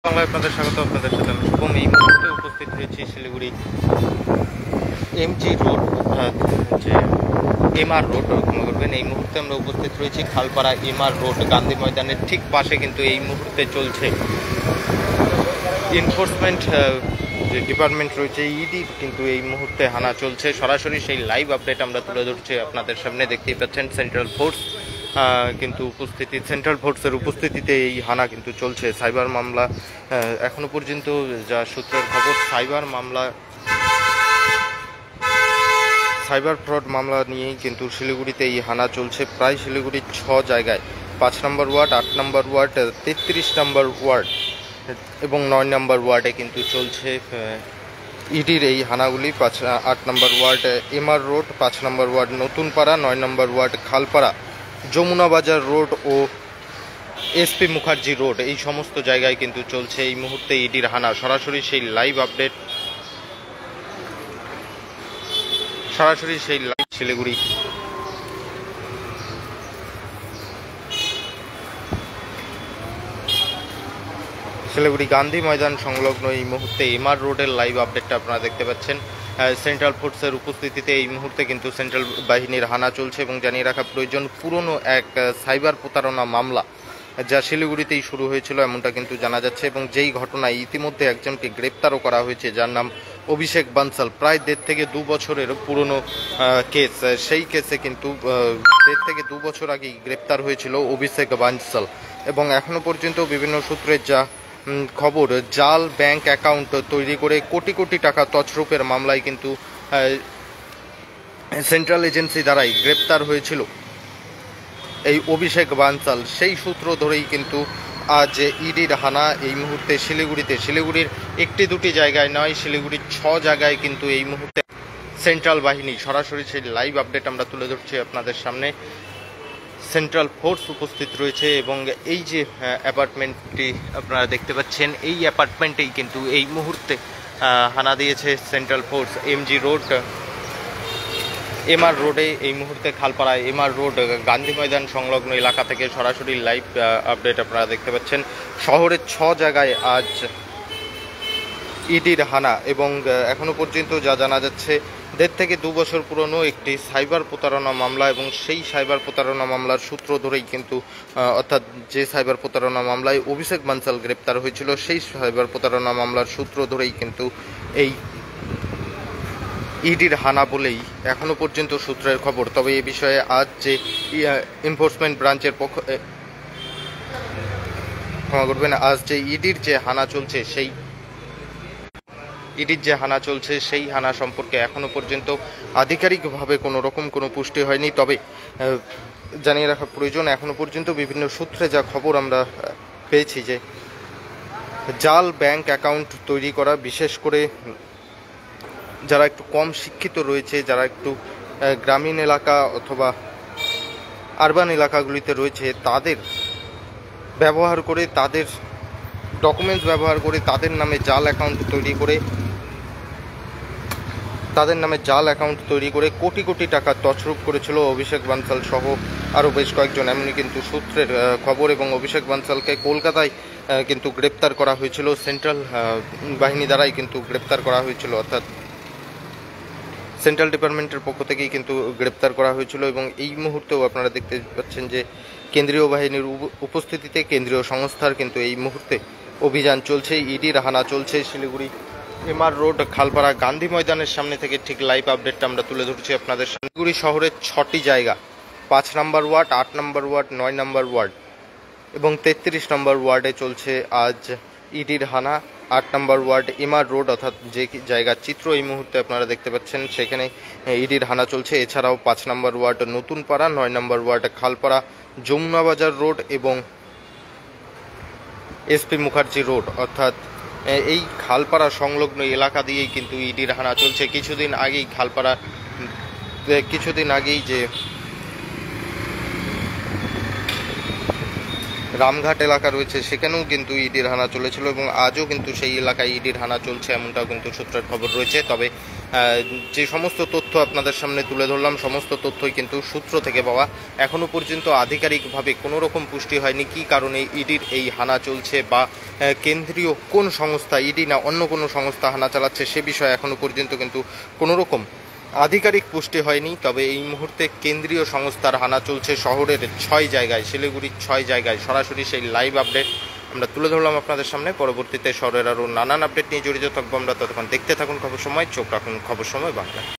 বাংলায় আপনাদের স্বাগত। আপনাদের সাথে আমি শুভম। এই মুহূর্তে উপস্থিত হয়েছি শিলিগুড়ি এমজি রোড, যে এমআর রোড, ক্ষমা করবেন। এই মুহূর্তে আমরা উপস্থিত রয়েছি খালপাড়া এমআর রোড গান্ধী ময়দানের ঠিক পাশে। কিন্তু এই মুহূর্তে চলছে এনফোর্সমেন্ট যে ডিপার্টমেন্ট রয়েছে, ইডির কিন্তু এই মুহূর্তে হানা চলছে। সরাসরি সেই লাইভ আপডেট আমরা তুলে ধরছি আপনাদের সামনে। দেখতেই পাচ্ছেন সেন্ট্রাল ফোর্স কিন্তু সেন্ট্রাল ফোর্সের উপস্থিতিতে এই হানা কিন্তু চলছে। সাইবার মামলা এখনো পর্যন্ত যা সূত্রের খবর, সাইবার ফ্রড মামলা নিয়েই কিন্তু শিলিগুড়িতে এই হানা চলছে। প্রায় শিলিগুড়ির 6 জায়গায় 5 নম্বর ওয়ার্ড, 8 নম্বর ওয়ার্ড, 33 নম্বর ওয়ার্ড এবং 9 নম্বর ওয়ার্ডে কিন্তু চলছে ইডির এই হানাগুলি। 8 নম্বর ওয়ার্ড এমআর রোড, 5 নম্বর ওয়ার্ড নতুনপাড়া, 9 নম্বর ওয়ার্ড খালপাড়া, যমুনা বাজার রোড ও এসপি মুখার্জি রোড, এই সমস্ত জায়গায় কিন্তু চলছে এই মুহূর্তে ইডির হানা। সরাসরি সেই লাইভ আপডেট, সরাসরি সেই লাইভ শিলিগুড়ি গান্ধী ময়দান সংলগ্ন এই মুহূর্তে এমআর রোডের লাইভ আপডেটটা আপনারা দেখতে পাচ্ছেন। সেন্ট্রাল ফোর্সের উপস্থিতিতে এই মুহূর্তে কিন্তু সেন্ট্রাল বাহিনীর হানা চলছে। এবং জানিয়ে রাখা প্রয়োজন, পুরনো এক সাইবার প্রতারণা মামলা যা শিলিগুড়িতেই শুরু হয়েছিল এমনটা কিন্তু জানা যাচ্ছে। এবং যেই ঘটনায় ইতিমধ্যে একজনকে গ্রেপ্তারও করা হয়েছে, যার নাম অভিষেক বানসাল। প্রায় 1.5 থেকে 2 বছরের পুরনো কেস। সেই কেসে কিন্তু 1.5 থেকে 2 বছর আগেই গ্রেপ্তার হয়েছিল অভিষেক বানসাল। এবং এখনো পর্যন্ত বিভিন্ন সূত্রের যা খবর, জাল ব্যাংক অ্যাকাউন্ট তৈরি করে কোটি কোটি টাকা তছরূপের মামলায় কিন্তু সেন্ট্রাল এজেন্সি দ্বারাই গ্রেপ্তার হয়েছিল এই অভিষেক বানসাল। সেই সূত্র ধরেই কিন্তু আজ ইডির হানা এই মুহূর্তে শিলিগুড়ির 1-2টি জায়গায় নয়, শিলিগুড়ির 6 জায়গায় কিন্তু এই মুহূর্তে সেন্ট্রাল বাহিনী। সরাসরি সেই লাইভ আপডেট আমরা তুলে ধরছি আপনাদের সামনে। সেন্ট্রাল ফোর্স উপস্থিত রয়েছে এবং এই যে অ্যাপার্টমেন্টটি আপনারা দেখতে পাচ্ছেন, এই অ্যাপার্টমেন্টেই কিন্তু এই মুহূর্তে হানা দিয়েছে central force. MG road MR রোডে এই মুহূর্তে খালপাড়ায় এমআর রোড গান্ধী ময়দান সংলগ্ন এলাকা থেকে সরাসরি লাইভ আপডেট আপনারা দেখতে পাচ্ছেন। শহরের 6 জায়গায় আজ ইডির হানা। এবং এখনো পর্যন্ত যা জানা যাচ্ছে, 1.5 থেকে 2 বছর পুরনো একটি সাইবার প্রতারণা মামলা। এবং সেই সাইবার প্রতারণা মামলার সূত্র ধরেই কিন্তু, অর্থাৎ যে সাইবার প্রতারণা মামলায় অভিষেক বানসাল গ্রেপ্তার হয়েছিল, সেই সাইবার প্রতারণা মামলার সূত্র ধরেই কিন্তু এই ইডির হানা বলেই এখনো পর্যন্ত সূত্রের খবর। তবে এ বিষয়ে আজ যে এনফোর্সমেন্ট ব্রাঞ্চের আজ যে ইডির যে হানা চলছে, সেই হানা সম্পর্কে এখনো পর্যন্ত আধিকারিকভাবে কোনো রকম কোনো পুষ্টি হয়নি। তবে জানিয়ে রাখা প্রয়োজন, এখনো পর্যন্ত বিভিন্ন সূত্রে যা খবর আমরা পেয়েছি, যে জাল ব্যাংক অ্যাকাউন্ট তৈরি করা, বিশেষ করে যারা একটু কম শিক্ষিত রয়েছে, যারা একটু গ্রামীণ এলাকা অথবা আরবান এলাকাগুলিতে রয়েছে, তাদের ব্যবহার করে, তাদের ডকুমেন্টস ব্যবহার করে তাদের নামে জাল অ্যাকাউন্ট তৈরি করে কোটি কোটি টাকা তছরূপ করেছিল অভিষেক বানসাল সহ আরও বেশ কয়েকজন, এমনই কিন্তু সূত্রের খবর। এবং অভিষেক বানসালকে কলকাতায় কিন্তু গ্রেপ্তার করা হয়েছিল, সেন্ট্রাল বাহিনী দ্বারাই কিন্তু গ্রেপ্তার করা হয়েছিল, অর্থাৎ সেন্ট্রাল ডিপার্টমেন্টের পক্ষ থেকেই কিন্তু গ্রেপ্তার করা হয়েছিল। এবং এই মুহূর্তেও আপনারা দেখতে পাচ্ছেন যে কেন্দ্রীয় বাহিনীর উপস্থিতিতে, কেন্দ্রীয় সংস্থার কিন্তু এই মুহূর্তে অভিযান চলছে। ইডির হানা চলছে শিলিগুড়ি এমআর রোড খালপাড়া গান্ধী ময়দানের সামনে থেকে। ঠিক লাইভ আপডেটটা আমরা তুলে ধরছি আপনাদের। শিলিগুড়ি শহরের 6টি জায়গা, 5 নম্বর ওয়ার্ড, 8 নম্বর ওয়ার্ড, 9 নম্বর ওয়ার্ড এবং 33 নম্বর ওয়ার্ডে চলছে আজ ইডির হানা। 8 নম্বর ওয়ার্ড এমআর রোড, অর্থাৎ যে জায়গার চিত্র এই মুহূর্তে আপনারা দেখতে পাচ্ছেন, সেখানে ইডির হানা চলছে। এছাড়াও 5 নম্বর ওয়ার্ড নতুনপাড়া, 9 নম্বর ওয়ার্ড খালপাড়া, যমুনা বাজার রোড এবং এসপি মুখার্জি রোড, অর্থাৎ এই খালপাড়া সংলগ্ন এলাকা দিয়েই কিন্তু ইডির হানা চলছে। কিছুদিন আগেই যে রামঘাট এলাকা রয়েছে সেখানেও কিন্তু ইডির হানা চলেছিল এবং আজও কিন্তু সেই এলাকায় ইডির হানা চলছে, এমনটাও কিন্তু সূত্রের খবর রয়েছে। তবে যে সমস্ত তথ্য আপনাদের সামনে তুলে ধরলাম সমস্ত তথ্যই কিন্তু সূত্র থেকে পাওয়া, এখনও পর্যন্ত আধিকারিকভাবে কোনো রকম পুষ্টি হয়নি কী কারণে ইডির এই হানা চলছে বা কেন্দ্রীয় কোন সংস্থা, ইডি না অন্য কোনো সংস্থা হানা চালাচ্ছে সে বিষয়ে এখনও পর্যন্ত কিন্তু কোনো রকম আধিকারিক পুষ্টি হয়নি। তবে এই মুহূর্তে কেন্দ্রীয় সংস্থার হানা চলছে শহরের 6 জায়গায়, শিলিগুড়ির 6 জায়গায়। সরাসরি সেই লাইভ আপডেট আমরা তুলে ধরলাম আপনাদের সামনে। পরবর্তীতে শহরের আরও নানান আপডেট নিয়ে জড়িত থাকবো আমরা, ততক্ষণ দেখতে থাকুন খবর সময়, চোখ রাখুন খবর সময় বাংলা।